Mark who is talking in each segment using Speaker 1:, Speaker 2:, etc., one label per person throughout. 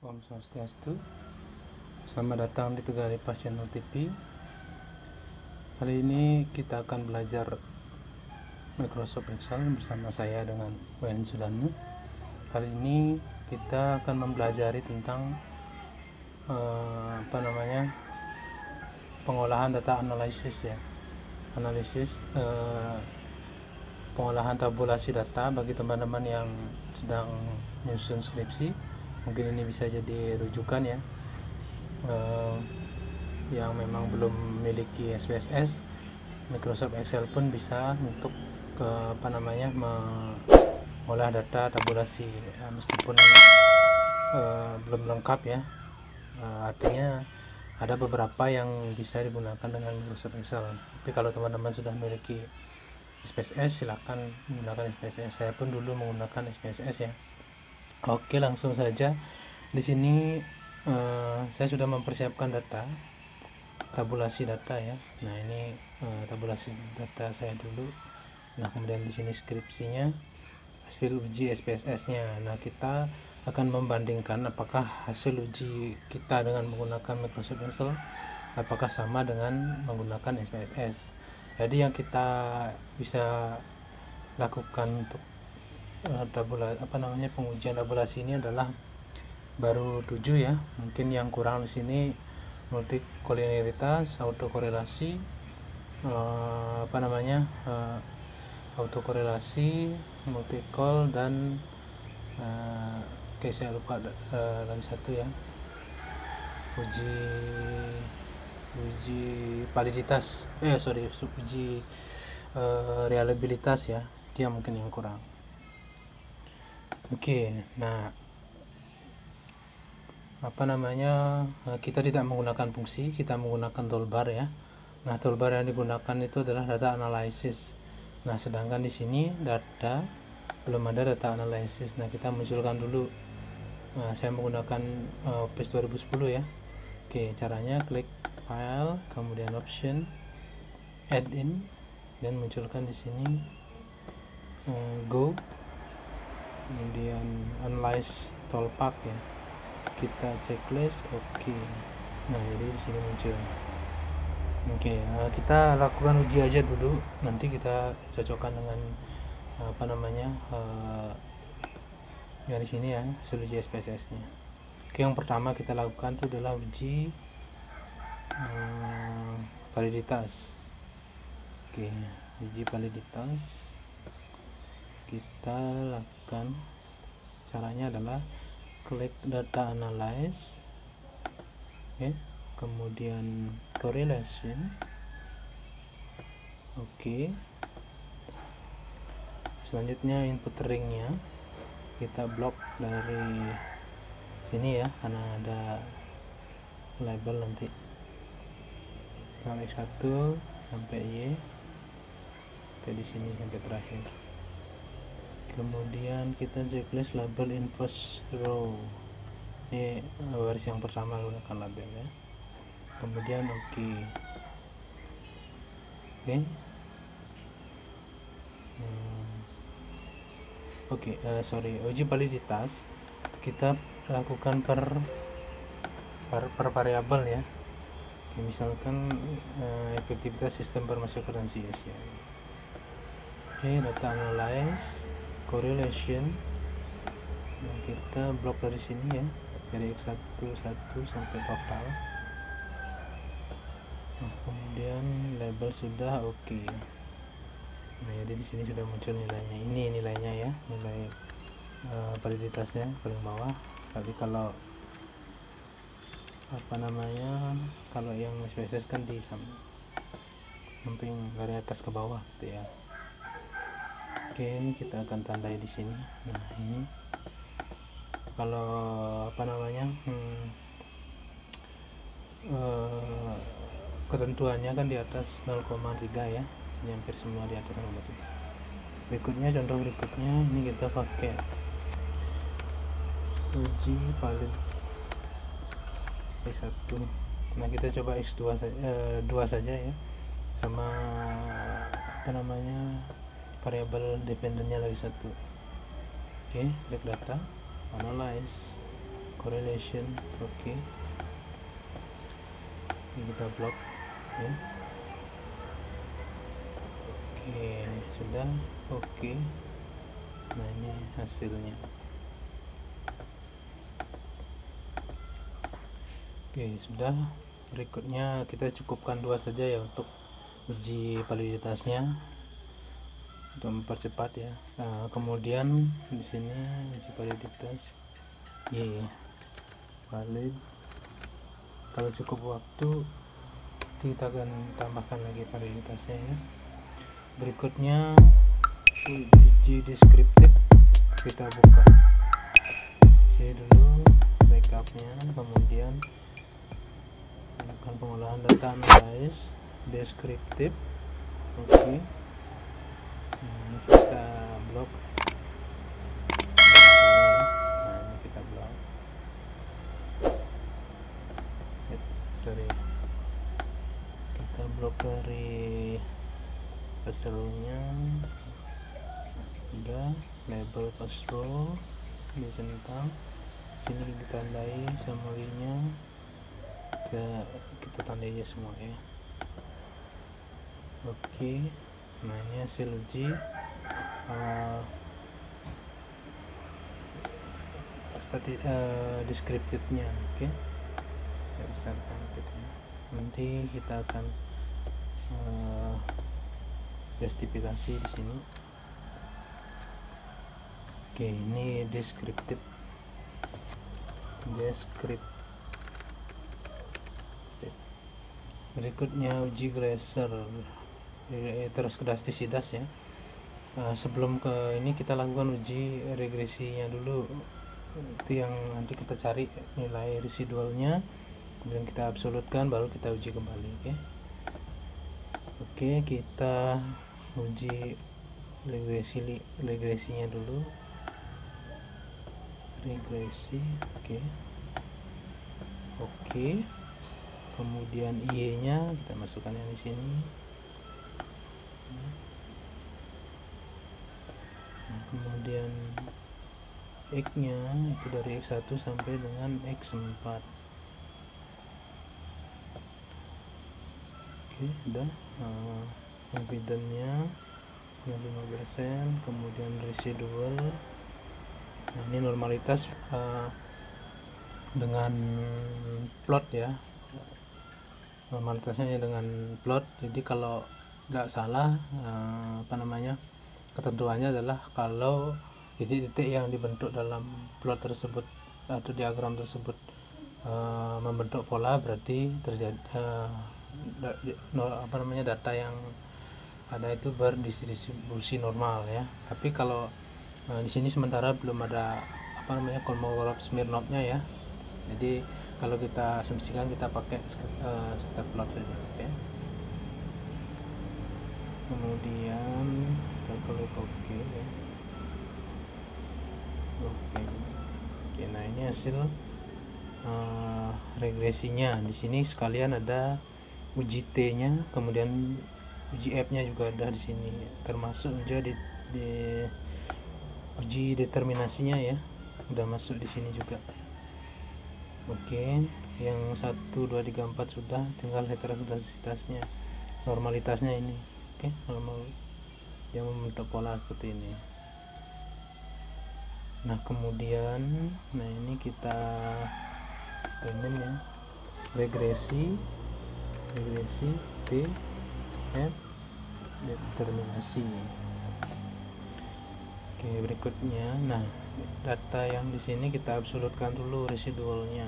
Speaker 1: Om Swastiastu. Selamat datang di Tegal Lipas Channel TV. Kali ini kita akan belajar Microsoft Excel bersama saya dengan Wayan Sudanu. Kali ini kita akan mempelajari tentang pengolahan data analisis ya. Pengolahan tabulasi data bagi teman-teman yang sedang menyusun skripsi. Mungkin ini bisa jadi rujukan ya, yang memang belum memiliki SPSS. Microsoft Excel pun bisa untuk mengolah data tabulasi ya, meskipun belum lengkap ya. Artinya ada beberapa yang bisa digunakan dengan Microsoft Excel, tapi kalau teman-teman sudah memiliki SPSS silakan menggunakan SPSS. Saya pun dulu menggunakan SPSS ya. Oke, langsung saja. Di sini saya sudah mempersiapkan data tabulasi data ya. Nah, ini tabulasi data saya dulu. Nah, kemudian di sini skripsinya, hasil uji SPSS-nya. Nah, kita akan membandingkan apakah hasil uji kita dengan menggunakan Microsoft Excel apakah sama dengan menggunakan SPSS. Jadi yang kita bisa lakukan untuk pengujian tabulasi ini adalah baru 7 ya. Mungkin yang kurang di sini multikolinearitas, autokorelasi, autokorelasi, multikol, dan saya lupa lagi satu ya, uji validitas, uji reliabilitas ya. Dia mungkin yang kurang. Oke, nah kita tidak menggunakan fungsi, kita menggunakan toolbar ya. Nah, toolbar yang digunakan itu adalah data analysis. Nah, sedangkan di sini belum ada data analysis. Nah, kita munculkan dulu. Nah, saya menggunakan Office 2010 ya. Oke, caranya klik file, kemudian option, add in, dan munculkan di sini go, kemudian analyze toolpath ya. Kita checklist, oke. Nah, jadi di sini muncul. Oke, kita lakukan uji aja dulu. Nanti kita cocokkan dengan yang di sini ya, hasil uji SPSS-nya. Oke, yang pertama kita lakukan itu adalah uji validitas. Oke, uji validitas kita lakukan, caranya adalah klik data analyze, oke, kemudian correlation, oke. Selanjutnya input ringnya kita blok dari sini ya, karena ada label nanti dari X1 sampai Y, sampai di sini sampai terakhir. Kemudian kita checklist label invoice row, ini baris yang pertama gunakan label ya. Kemudian uji validitas kita lakukan per variabel ya. Misalkan efektivitas sistem informasi akuntansi ya. Oke, data analyze, correlation. Nah, kita blok dari sini ya, dari X1 sampai total. Nah, kemudian label sudah oke. Nah, jadi di sini sudah muncul nilainya. Ini nilainya ya, nilai validitasnya paling bawah. Tapi kalau kalau yang SPSS kan di samping dari atas ke bawah gitu ya. Oke, kita akan tandai di sini. Nah, ini kalau ketentuannya kan di atas 0,3 ya. Ini hampir semua di atas 0,3. Contoh berikutnya ini kita pakai uji valid X1. Nah, kita coba X2 saja ya, sama variabel dependennya lagi 1. Oke, klik data, analyze, correlation. Oke. Ini kita blok ya. Oke, sudah. Oke. Nah, ini hasilnya. Oke, sudah. Berikutnya kita cukupkan 2 saja ya untuk uji validitasnya, untuk mempercepat ya. Nah, kemudian di sini uji validitas valid. Kalau cukup waktu kita akan tambahkan lagi validitasnya ya. Berikutnya uji deskriptif, kita buka ini dulu backupnya, kemudian melakukan pengolahan data analysis deskriptif. Oke. Ini kita blok. Nah, ini kita blok. Kita blok dari passwordnya. Udah, label password dicentang. Sini ditandai summary-nya. Kita tandai aja semua ya. Oke. Nah, ini hasil uji deskriptifnya. Oke. Saya besarkan gitu ya. Nanti kita akan justifikasi di sini. Oke, ini deskriptif. Berikutnya uji Glaser, terus elastisitas ya. Sebelum ke ini kita lakukan uji regresinya dulu. Itu yang nanti kita cari nilai residualnya, kemudian kita absolutkan, baru kita uji kembali. Oke, kita uji regresinya dulu. Regresi. Oke. Kemudian IE-nya kita masukkan yang di sini. Nah, kemudian X-nya itu dari X1 sampai dengan X4. Oke, udah. Evidence-nya 5%, kemudian residual. Nah, ini normalitas dengan plot ya. Normalitasnya dengan plot. Jadi kalau nggak salah ketentuannya adalah kalau titik-titik yang dibentuk dalam plot tersebut atau diagram tersebut membentuk pola, berarti terjadi data yang ada itu berdistribusi normal ya. Tapi kalau di sini sementara belum ada Kolmogorov Smirnov-nya ya. Jadi kalau kita asumsikan kita pakai scatter plot saja. Oke. Kemudian kita klik OK ya. Oke, nah ini hasil regresinya. Di sini sekalian ada uji T-nya, kemudian uji F-nya juga ada di sini, termasuk juga di uji determinasinya ya, udah masuk di sini juga. Oke, yang 1, 2, 3, 4 sudah, tinggal heteroskedasitasnya, normalitasnya ini. Oke, normal yang membentuk pola seperti ini. Nah, kemudian ini kita rename ya, regresi T F determinasi. Oke, berikutnya, nah data yang di sini kita absolutkan dulu residualnya.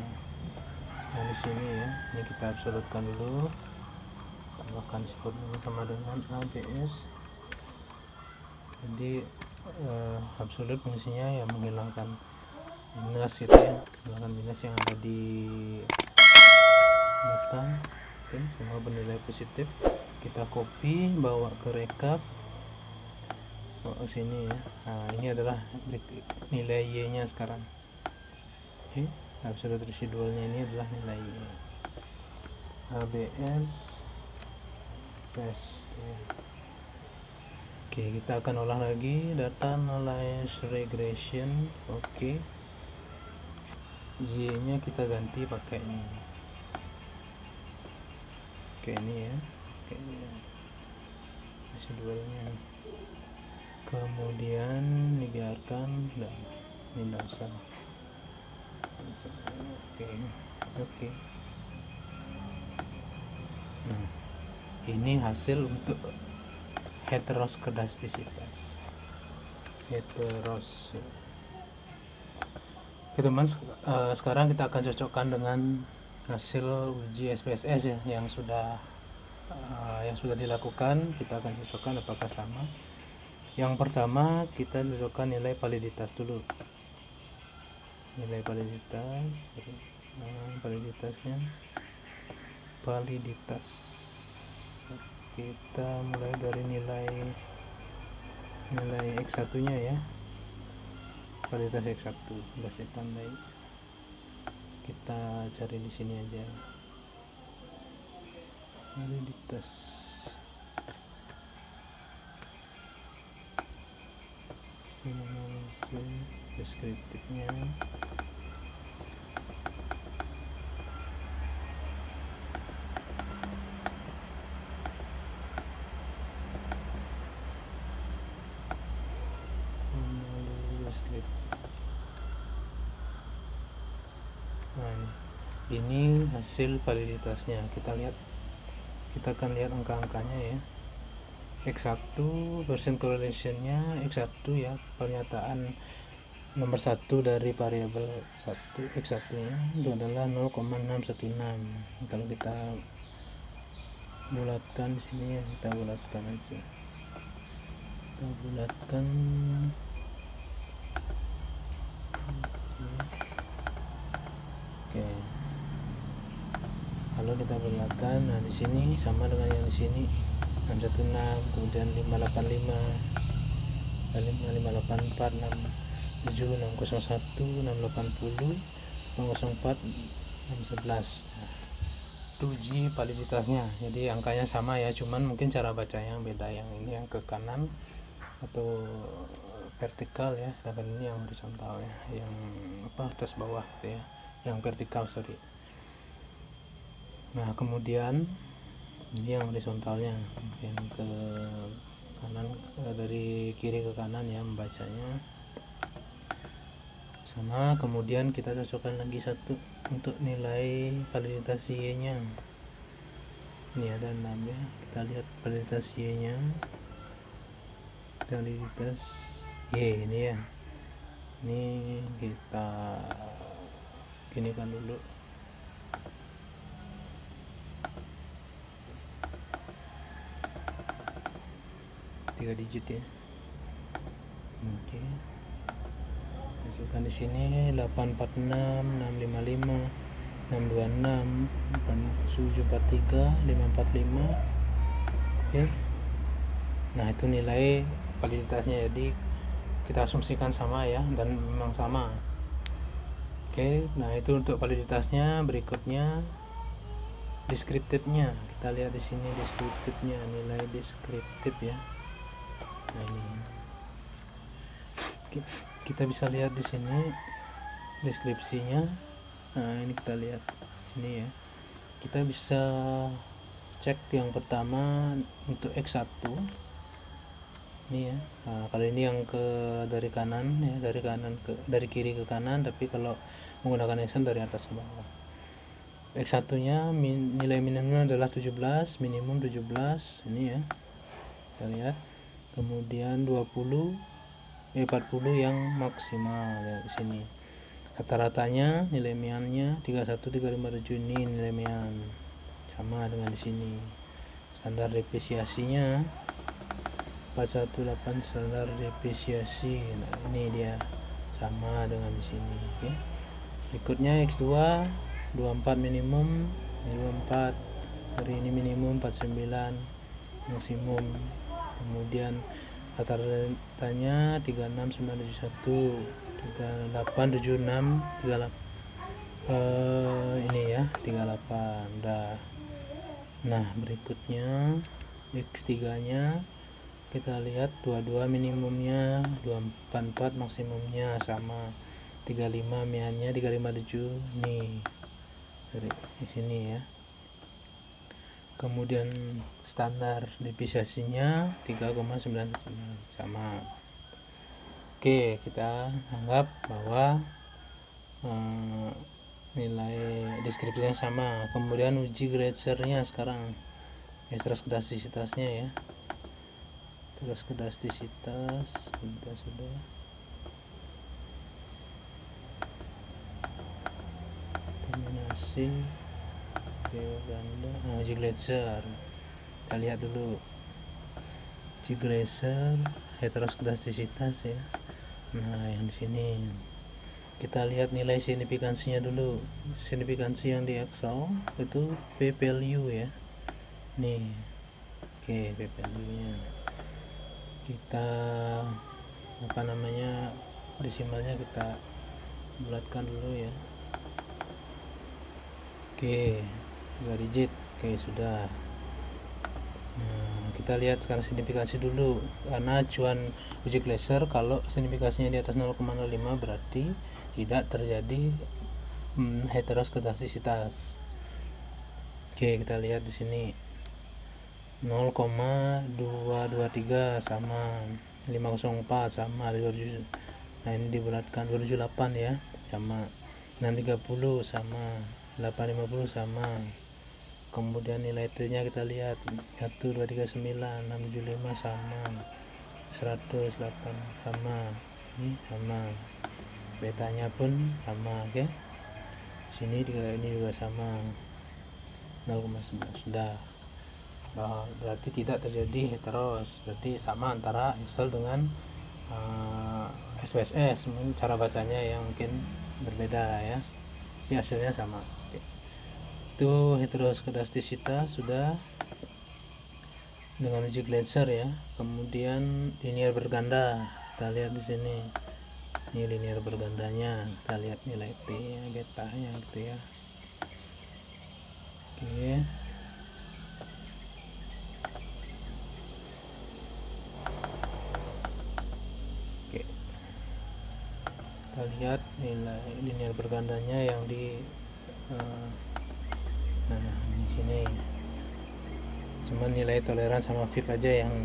Speaker 1: Nah, di sini ya, ini kita absolutkan dulu, tambahkan siputnya sama dengan ABS. Jadi absolut fungsinya ya menghilangkan minus gitu ya, menghilangkan minus yang ada di data. Oke, semua bernilai positif. Kita copy, bawa ke rekap, bawa ke sini ya. Nah, ini adalah nilai Y nya sekarang. Oke, absolute residualnya ini adalah nilai Y. ABS tes ya. Oke, kita akan olah lagi data analyze regression. Oke, Y nya kita ganti pakai ini, ya, residualnya. Kemudian dibiarkan, dan ini tidak usah. Oke. Nah, ini hasil untuk heteroskedastisitas. Oke teman, sekarang kita akan cocokkan dengan hasil uji SPSS ya, yang sudah dilakukan. Kita akan cocokkan apakah sama. Yang pertama kita cocokkan nilai validitas dulu. Nilai validitas, validitas kita mulai dari nilai X1 nya ya, validitas X1 sudah saya tandai, kita cari di sini aja validitas. Deskriptifnya ini hasil validitasnya. Kita akan lihat angka-angkanya ya. X1 version correlationnya X1 ya, pernyataan nomor 1 dari variabel 1 X1 nya itu adalah 0,616. Kalau kita bulatkan di sini ya, kita bulatkan aja, oke. Kalau kita bulatkan, nah di sini sama dengan yang di sini 616, kemudian 585, 584, 67, 601, 680, 604, 611. Nah, itu uji validitasnya. Jadi angkanya sama ya, cuman mungkin cara bacanya beda. Yang ini yang ke kanan atau vertikal ya, sedangkan ini yang horizontal ya, yang atas bawah gitu ya, yang vertikal sorry. Nah kemudian ini yang horizontalnya, yang ke kanan, dari kiri ke kanan ya, membacanya sama. Kemudian kita cocokkan lagi satu untuk nilai validitas Y nya. Ini ada 6 ya, kita lihat validitas Y nya, validitas Y ini ya, ini kita ginikan dulu. 3 digit ya. Oke. Masukkan di sini 846, 655, 626, 743, 545. Oke. Nah, itu nilai validitasnya. Jadi kita asumsikan sama ya, dan memang sama. Oke, nah itu untuk validitasnya. Berikutnya deskriptifnya. Kita lihat di sini deskriptifnya, nilai deskriptif ya. Nah ini kita bisa lihat di sini deskripsinya. Nah ini kita lihat sini ya, kita bisa cek yang pertama untuk X1 ini ya. Nah, kali ini yang dari kanan ya, dari kiri ke kanan, tapi kalau menggunakan Excel dari atas ke bawah. X1 nya nilai minimumnya adalah 17, minimum 17 ini ya, kita lihat. Kemudian 40 yang maksimal ya di sini. Rata-ratanya nilai meannya 31357, ini nilai mean sama dengan di sini. Standar depresiasinya 418 standar depresiasi. Nah, ini dia sama dengan di sini. Oke. Berikutnya X2 24 minimum, 24 hari ini minimum, 49 maksimum. Kemudian rata-ratanya 36971, 3876, 38 ini ya, 38 udah. Nah berikutnya X3 nya kita lihat 22 minimumnya, 244 maksimumnya sama, 35 miannya 357 nih dari sini ya. Kemudian standar deviasinya 3,9 sama. Oke, kita anggap bahwa nilai deskripsinya sama. Kemudian uji Greiser-nya sekarang ya, terus kedastisitasnya ya, terus kedastisitas kita sudah terminasi ganda. Uji Greiser kita lihat dulu, uji Greiser heteroskedastisitas ya. Nah yang di sini kita lihat nilai signifikansinya dulu. Signifikansi yang di Excel itu p value ya, nih. Oke, p value nya kita desimalnya kita bulatkan dulu ya. Oke, 2 digit. Oke, sudah. Nah, kita lihat sekarang signifikansi dulu, karena acuan uji Greiser kalau signifikansinya di atas 0,05 berarti tidak terjadi heteroskedastisitas. Oke, kita lihat di sini 0,223 sama 504 sama 27. Nah ini dibulatkan 278 ya, sama 630 sama 850 sama. Kemudian nilai T nya kita lihat 1239, 675 sama 108 sama, ini sama, betanya pun sama. Oke, sini ini juga sama 0,9. Sudah. Berarti tidak terjadi heteros, berarti sama antara Excel dengan SPSS. Mungkin cara bacanya yang mungkin berbeda ya, tapi hasilnya sama. Oke. Itu heteroskedastisitas sudah dengan uji Greiser ya. Kemudian linear berganda, kita lihat di sini, ini linear bergandanya, kita lihat nilai T nya, betanya gitu ya. Oke, kita lihat nilai linear bergandanya yang di di sini. Cuma nilai toleran sama VIP aja yang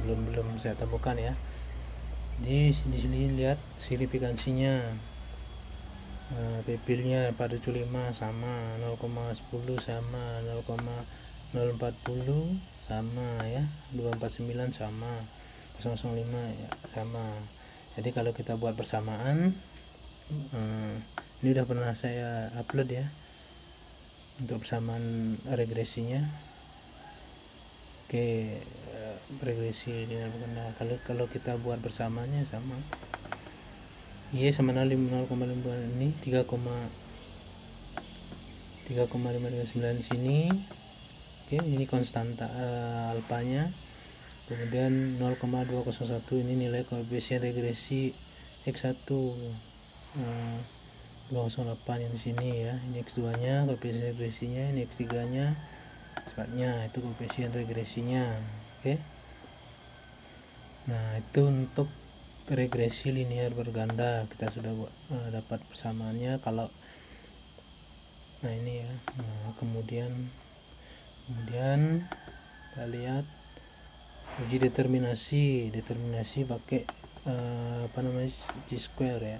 Speaker 1: belum saya temukan ya. Di sini lihat signifikansinya, pipilnya pada 75 sama 0,10 sama 0,040 sama ya, 249 sama 005 ya, sama. Jadi kalau kita buat persamaan, ini udah pernah saya upload ya untuk persamaan regresinya. Oke, regresi linear berganda, kalau kita buat bersamaannya sama Y sama 0,5 ini 3,539 di sini. Oke, ini konstanta alfanya. Kemudian 0,201 ini nilai koefisien regresi X1 208 yang di sini ya. Ini X2 nya koefisien regresinya, ini X3 nya cepatnya, itu koefisien regresinya. Oke. Nah, itu untuk regresi linear berganda kita sudah dapat persamaannya. Kalau nah ini ya. Nah, kemudian kita lihat uji determinasi pakai G-square ya,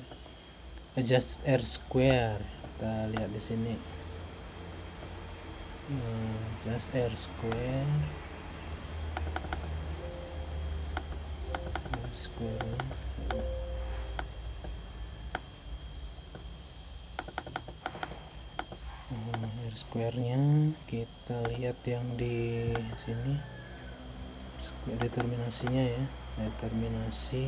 Speaker 1: adjust R-square. Kita lihat di sini, just R-square R-square-nya kita lihat yang di sini, determinasinya ya, determinasi.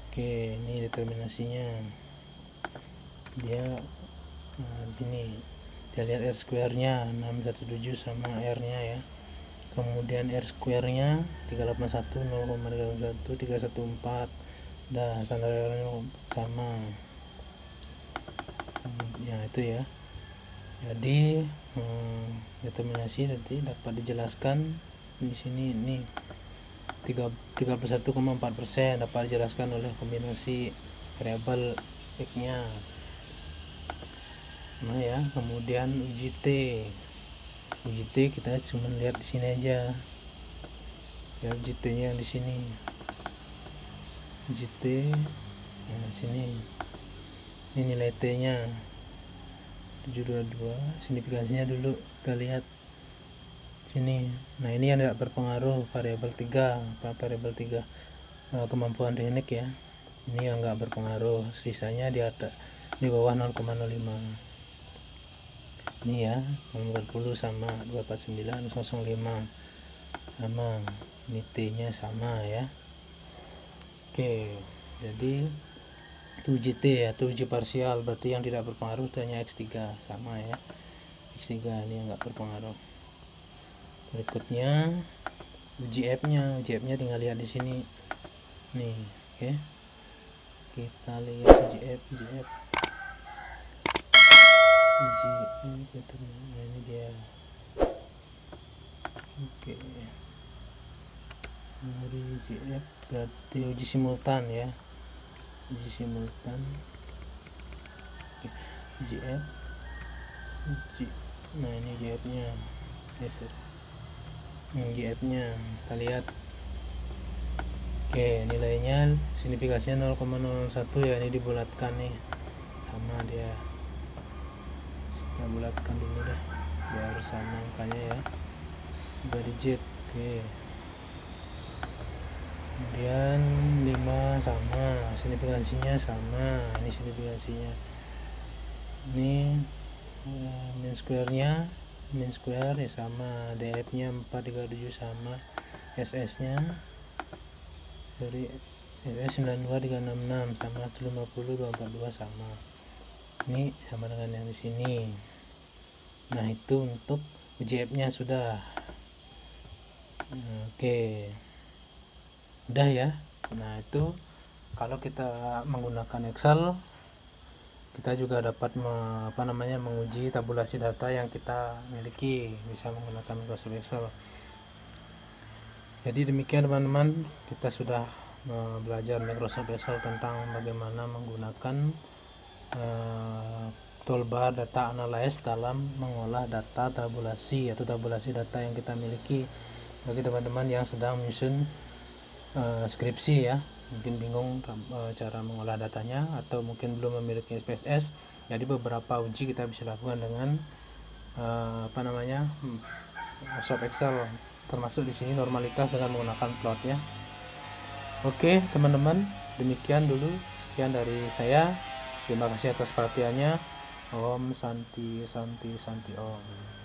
Speaker 1: Oke, ini determinasinya dia ini kita lihat R-square-nya 617 sama R-nya ya. Kemudian R-square-nya 381, 0,313, 314. Dah, standar error-nya sama. Ya, itu ya. Jadi determinasi nanti dapat dijelaskan di sini, ini 31,4% dapat dijelaskan oleh kombinasi variabel x-nya. Nah ya, kemudian uji T kita cuma lihat di sini aja ya, uji T nya di sini, uji T nah sini, ini nilai T nya 722, signifikansinya dulu kita lihat sini. Nah ini yang tidak berpengaruh, variabel 3 kemampuan teknik ya, ini yang nggak berpengaruh, sisanya di atas di bawah 0,05. Ini ya, 40 sama 249,05 sama, ini T nya sama ya. Oke, jadi itu uji T ya, itu uji parsial, berarti yang tidak berpengaruh itu hanya X3 sama ya, X3 ini yang nggak berpengaruh. Berikutnya uji F nya tinggal lihat di sini nih. Oke, kita lihat uji F ini dia. Oke, dari uji F berarti uji simultan ya, uji simultan. Uji F, nah ini uji F nya geser, uji F nya kita lihat. Oke, nilainya signifikasinya 0,01 ya, ini dibulatkan nih sama dia, kita bulatkan dulu deh biar sama angkanya ya, 2 digit. Oke, kemudian 5 sama, signifikansinya sama, ini signifikansinya, ini min square nya ya sama, df nya 437 sama, ss nya dari ss 92366 sama, 150 242 sama, ini sama dengan yang di sini. Nah itu untuk uji F nya sudah. Oke, udah ya. Nah itu kalau kita menggunakan Excel, kita juga dapat menguji tabulasi data yang kita miliki, bisa menggunakan Microsoft Excel. Jadi demikian teman-teman, kita sudah belajar Microsoft Excel tentang bagaimana menggunakan toolbar data analyze dalam mengolah data tabulasi atau tabulasi data yang kita miliki. Bagi teman-teman yang sedang menyusun skripsi ya, mungkin bingung cara mengolah datanya atau mungkin belum memiliki SPSS, jadi beberapa uji kita bisa lakukan dengan Microsoft Excel, termasuk di sini normalitas dengan menggunakan plot ya. Oke teman-teman, demikian dulu, sekian dari saya, terima kasih atas perhatiannya. Om Santi Santi Santi Om.